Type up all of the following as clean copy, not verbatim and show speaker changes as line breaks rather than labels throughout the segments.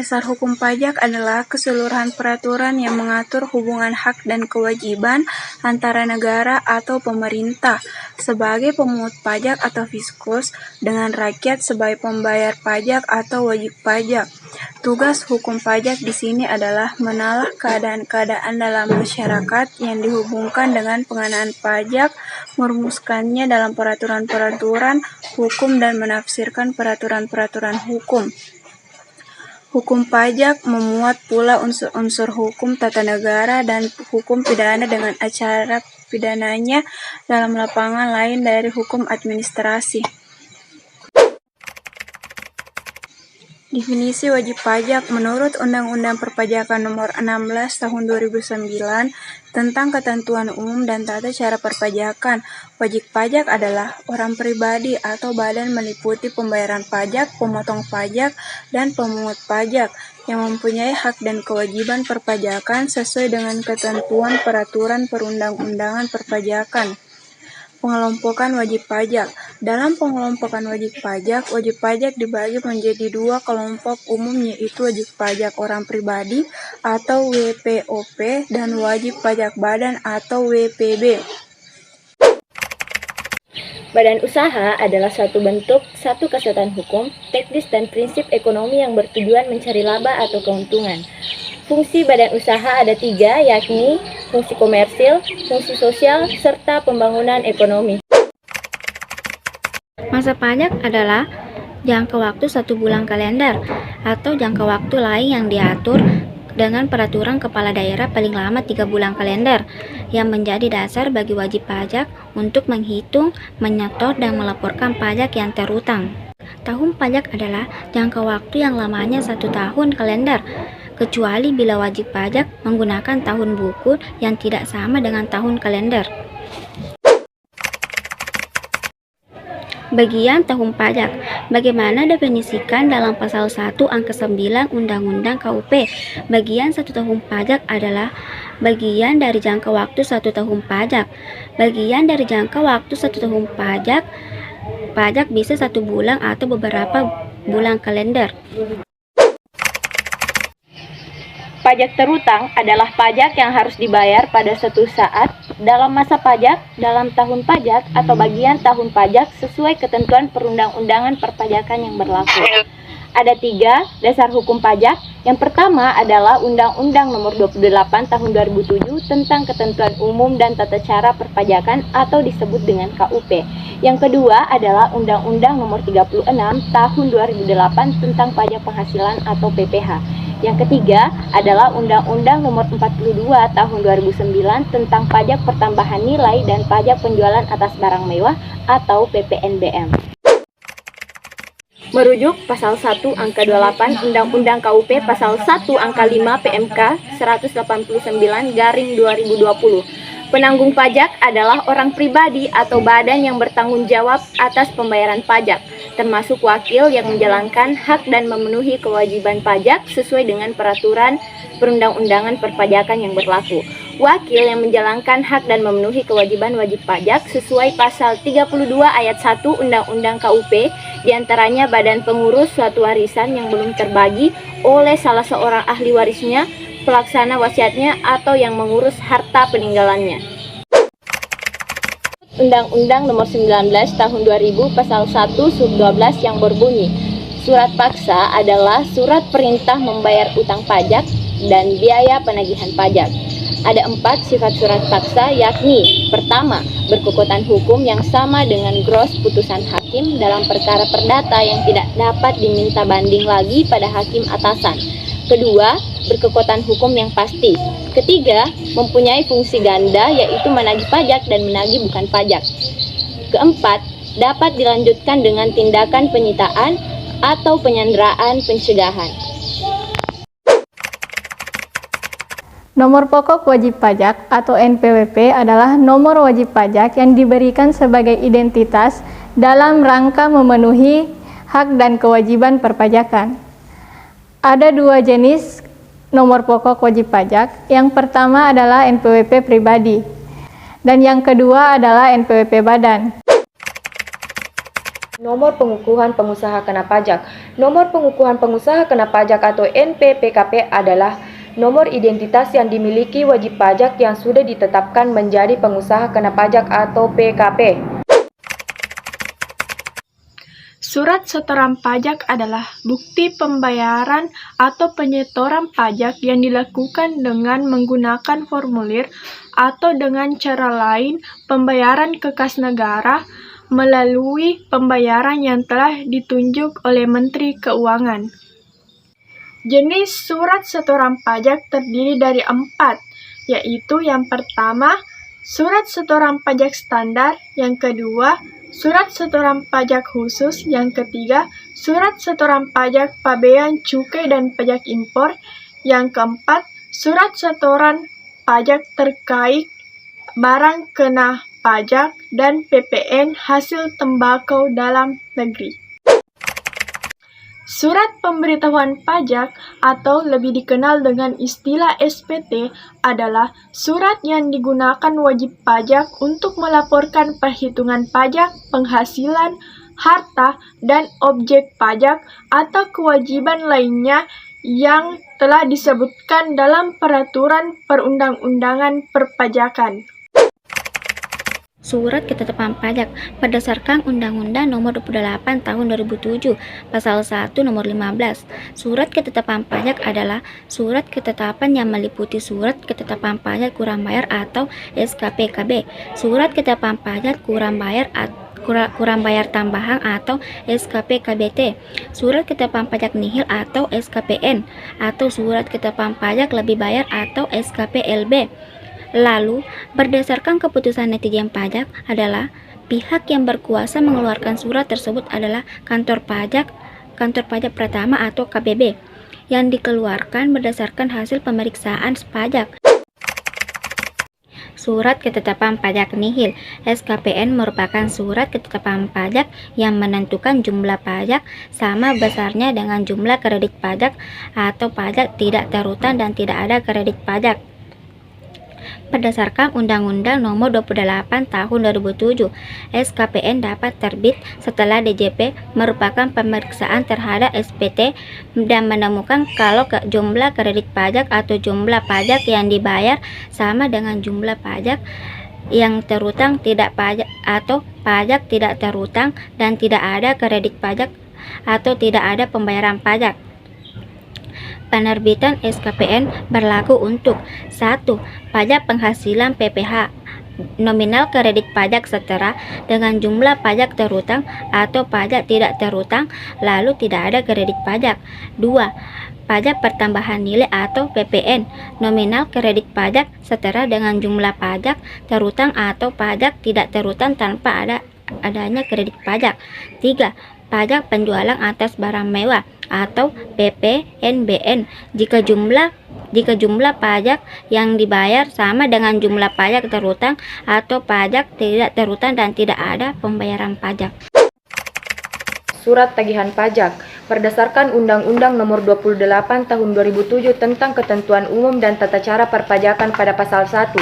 Dasar hukum pajak adalah keseluruhan peraturan yang mengatur hubungan hak dan kewajiban antara negara atau pemerintah sebagai pemungut pajak atau fiskus dengan rakyat sebagai pembayar pajak atau wajib pajak. Tugas hukum pajak di sini adalah menalah keadaan-keadaan dalam masyarakat yang dihubungkan dengan pengenaan pajak, merumuskannya dalam peraturan-peraturan hukum dan menafsirkan peraturan-peraturan hukum. Hukum pajak memuat pula unsur-unsur hukum tata negara dan hukum pidana dengan acara pidananya dalam lapangan lain dari hukum administrasi. Definisi wajib pajak menurut Undang-Undang Perpajakan Nomor 16 Tahun 2009 tentang ketentuan umum dan tata cara perpajakan. Wajib pajak adalah orang pribadi atau badan meliputi pembayaran pajak, pemotong pajak, dan pemungut pajak yang mempunyai hak dan kewajiban perpajakan sesuai dengan ketentuan peraturan perundang-undangan perpajakan. Pengelompokan wajib pajak. Dalam pengelompokan wajib pajak dibagi menjadi dua kelompok umum yaitu wajib pajak orang pribadi atau WPOP dan wajib pajak badan atau WPB.
Badan usaha adalah satu kesatuan hukum, teknis dan prinsip ekonomi yang bertujuan mencari laba atau keuntungan. Fungsi badan usaha ada 3, yakni fungsi komersil, fungsi sosial, serta pembangunan ekonomi.
Masa pajak adalah jangka waktu 1 bulan kalender atau jangka waktu lain yang diatur dengan peraturan kepala daerah paling lama 3 bulan kalender yang menjadi dasar bagi wajib pajak untuk menghitung, menyetor, dan melaporkan pajak yang terutang. Tahun pajak adalah jangka waktu yang lamanya 1 tahun kalender, kecuali bila wajib pajak menggunakan tahun buku yang tidak sama dengan tahun kalender. Bagian tahun pajak. Bagaimana definisikan dalam pasal 1 angka 9 Undang-Undang KUP? Bagian 1 tahun pajak adalah bagian dari jangka waktu 1 tahun pajak. Bagian dari jangka waktu 1 tahun pajak bisa 1 bulan atau beberapa bulan kalender.
Pajak terutang adalah pajak yang harus dibayar pada suatu saat dalam masa pajak, dalam tahun pajak, atau bagian tahun pajak sesuai ketentuan perundang-undangan perpajakan yang berlaku. Ada 3 dasar hukum pajak. Yang pertama adalah Undang-Undang Nomor 28 Tahun 2007 tentang Ketentuan Umum dan Tata Cara Perpajakan atau disebut dengan KUP. Yang kedua adalah Undang-Undang Nomor 36 Tahun 2008 tentang Pajak Penghasilan atau PPh. Yang ketiga adalah Undang-Undang Nomor 42 Tahun 2009 tentang Pajak Pertambahan Nilai dan Pajak Penjualan Atas Barang Mewah atau PPNBM. Merujuk pasal 1 angka 28 Undang-Undang KUP pasal 1 angka 5 PMK 189/2020. Penanggung pajak adalah orang pribadi atau badan yang bertanggung jawab atas pembayaran pajak, termasuk wakil yang menjalankan hak dan memenuhi kewajiban pajak sesuai dengan peraturan perundang-undangan perpajakan yang berlaku. Wakil yang menjalankan hak dan memenuhi kewajiban wajib pajak sesuai pasal 32 ayat 1 Undang-Undang KUP, diantaranya badan pengurus suatu warisan yang belum terbagi oleh salah seorang ahli warisnya, pelaksana wasiatnya, atau yang mengurus harta peninggalannya. Undang-Undang Nomor 19 Tahun 2000 Pasal 1 Sub 12 yang berbunyi, surat paksa adalah surat perintah membayar utang pajak dan biaya penagihan pajak. Ada 4 sifat surat paksa, yakni: pertama, berkekuatan hukum yang sama dengan gros putusan hakim dalam perkara perdata yang tidak dapat diminta banding lagi pada hakim atasan. Kedua, berkekuatan hukum yang pasti. Ketiga, mempunyai fungsi ganda yaitu menagih pajak dan menagih bukan pajak. Keempat, dapat dilanjutkan dengan tindakan penyitaan atau penyanderaan pencegahan.
Nomor pokok wajib pajak atau NPWP adalah nomor wajib pajak yang diberikan sebagai identitas dalam rangka memenuhi hak dan kewajiban perpajakan. Ada 2 jenis nomor pokok wajib pajak. Yang pertama adalah NPWP pribadi dan yang kedua adalah NPWP badan.
Nomor pengukuhan pengusaha kena pajak. Nomor pengukuhan pengusaha kena pajak atau NPPKP adalah nomor identitas yang dimiliki wajib pajak yang sudah ditetapkan menjadi pengusaha kena pajak atau PKP.
Surat setoran pajak adalah bukti pembayaran atau penyetoran pajak yang dilakukan dengan menggunakan formulir atau dengan cara lain pembayaran ke kas negara melalui pembayaran yang telah ditunjuk oleh Menteri Keuangan. Jenis surat setoran pajak terdiri dari 4, yaitu yang pertama, surat setoran pajak standar, yang kedua, surat setoran pajak khusus, yang ketiga, surat setoran pajak pabean cukai dan pajak impor, yang keempat, surat setoran pajak terkait barang kena pajak dan PPN hasil tembakau dalam negeri. Surat pemberitahuan pajak atau lebih dikenal dengan istilah SPT adalah surat yang digunakan wajib pajak untuk melaporkan perhitungan pajak, penghasilan, harta, dan objek pajak atau kewajiban lainnya yang telah disebutkan dalam peraturan perundang-undangan perpajakan.
Surat ketetapan pajak berdasarkan Undang-Undang Nomor 28 Tahun 2007 Pasal 1 Nomor 15. Surat ketetapan pajak adalah surat ketetapan yang meliputi surat ketetapan pajak kurang bayar atau SKPKB, surat ketetapan pajak kurang bayar tambahan atau SKPKBT, surat ketetapan pajak nihil atau SKPN, atau surat ketetapan pajak lebih bayar atau SKPLB. Lalu, berdasarkan keputusan netizen pajak adalah pihak yang berkuasa mengeluarkan surat tersebut adalah kantor pajak pertama atau KPB, yang dikeluarkan berdasarkan hasil pemeriksaan pajak. Surat ketetapan pajak nihil (SKPN) merupakan surat ketetapan pajak yang menentukan jumlah pajak sama besarnya dengan jumlah kredit pajak atau pajak tidak terhutang dan tidak ada kredit pajak. Berdasarkan Undang-Undang Nomor 28 Tahun 2007, SKPN dapat terbit setelah DJP merupakan pemeriksaan terhadap SPT dan menemukan kalau jumlah kredit pajak atau jumlah pajak yang dibayar sama dengan jumlah pajak yang terhutang tidak pajak atau pajak tidak terhutang dan tidak ada kredit pajak atau tidak ada pembayaran pajak. Penerbitan SKPN berlaku untuk 1. Pajak penghasilan PPH, nominal kredit pajak setara dengan jumlah pajak terhutang atau pajak tidak terhutang lalu tidak ada kredit pajak. 2. Pajak pertambahan nilai atau PPN, nominal kredit pajak setara dengan jumlah pajak terhutang atau pajak tidak terhutang tanpa adanya kredit pajak. 3. Pajak penjualan atas barang mewah atau PPNBN jika jumlah pajak yang dibayar sama dengan jumlah pajak terhutang atau pajak tidak terhutang dan tidak ada pembayaran pajak.
Surat tagihan pajak berdasarkan Undang-Undang Nomor 28 Tahun 2007 tentang Ketentuan Umum dan Tata Cara Perpajakan pada Pasal 1.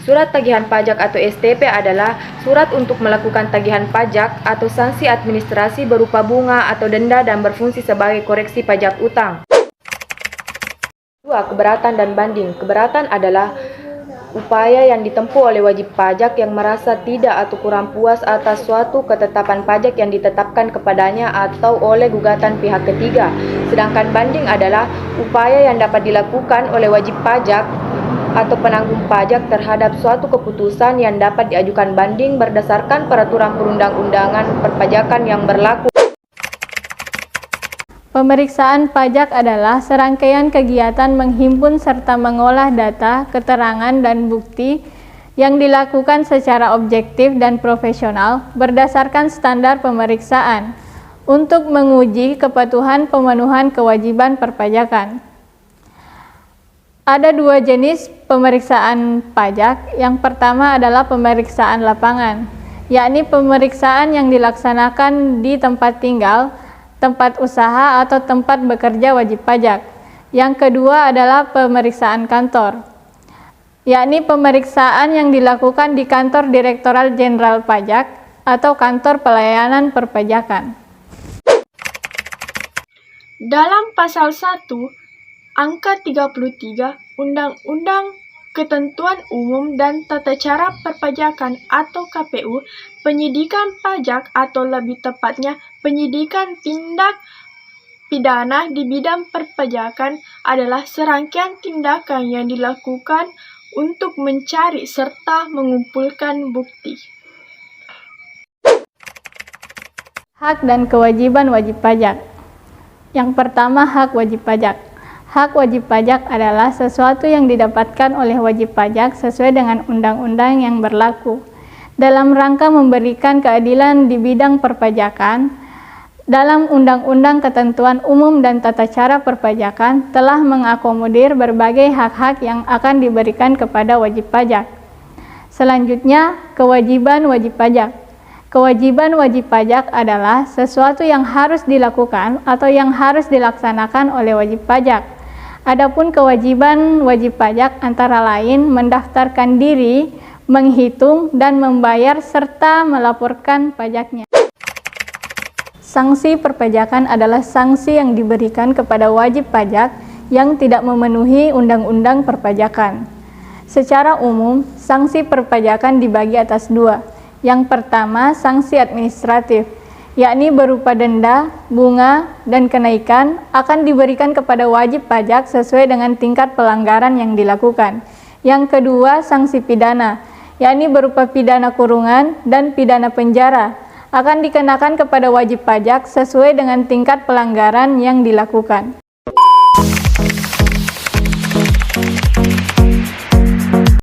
Surat tagihan pajak atau STP adalah surat untuk melakukan tagihan pajak atau sanksi administrasi berupa bunga atau denda dan berfungsi sebagai koreksi pajak utang. 2. Keberatan dan banding. Keberatan adalah upaya yang ditempuh oleh wajib pajak yang merasa tidak atau kurang puas atas suatu ketetapan pajak yang ditetapkan kepadanya atau oleh gugatan pihak ketiga. Sedangkan banding adalah upaya yang dapat dilakukan oleh wajib pajak atau penanggung pajak terhadap suatu keputusan yang dapat diajukan banding berdasarkan peraturan perundang-undangan perpajakan yang berlaku.
Pemeriksaan pajak adalah serangkaian kegiatan menghimpun serta mengolah data, keterangan, dan bukti yang dilakukan secara objektif dan profesional berdasarkan standar pemeriksaan untuk menguji kepatuhan pemenuhan kewajiban perpajakan. Ada 2 jenis pemeriksaan pajak. Yang pertama adalah pemeriksaan lapangan, yakni pemeriksaan yang dilaksanakan di tempat tinggal, tempat usaha, atau tempat bekerja wajib pajak. Yang kedua adalah pemeriksaan kantor, yakni pemeriksaan yang dilakukan di kantor Direktorat Jenderal Pajak, atau kantor pelayanan perpajakan.
Dalam pasal 1, angka 33 Undang-Undang Ketentuan Umum dan Tata Cara Perpajakan atau KPU, penyidikan pajak atau lebih tepatnya penyidikan tindak pidana di bidang perpajakan adalah serangkaian tindakan yang dilakukan untuk mencari serta mengumpulkan bukti.
Hak dan kewajiban wajib pajak. Yang pertama, hak wajib pajak. Hak wajib pajak adalah sesuatu yang didapatkan oleh wajib pajak sesuai dengan undang-undang yang berlaku. Dalam rangka memberikan keadilan di bidang perpajakan, dalam Undang-Undang Ketentuan Umum dan Tata Cara Perpajakan telah mengakomodir berbagai hak-hak yang akan diberikan kepada wajib pajak. Selanjutnya, kewajiban wajib pajak. Kewajiban wajib pajak adalah sesuatu yang harus dilakukan atau yang harus dilaksanakan oleh wajib pajak. Adapun kewajiban wajib pajak antara lain mendaftarkan diri, menghitung, dan membayar serta melaporkan pajaknya. Sanksi perpajakan adalah sanksi yang diberikan kepada wajib pajak yang tidak memenuhi undang-undang perpajakan. Secara umum, sanksi perpajakan dibagi atas dua. Yang pertama, sanksi administratif, yakni berupa denda, bunga, dan kenaikan akan diberikan kepada wajib pajak sesuai dengan tingkat pelanggaran yang dilakukan. Yang kedua, sanksi pidana, yakni berupa pidana kurungan dan pidana penjara, akan dikenakan kepada wajib pajak sesuai dengan tingkat pelanggaran yang dilakukan.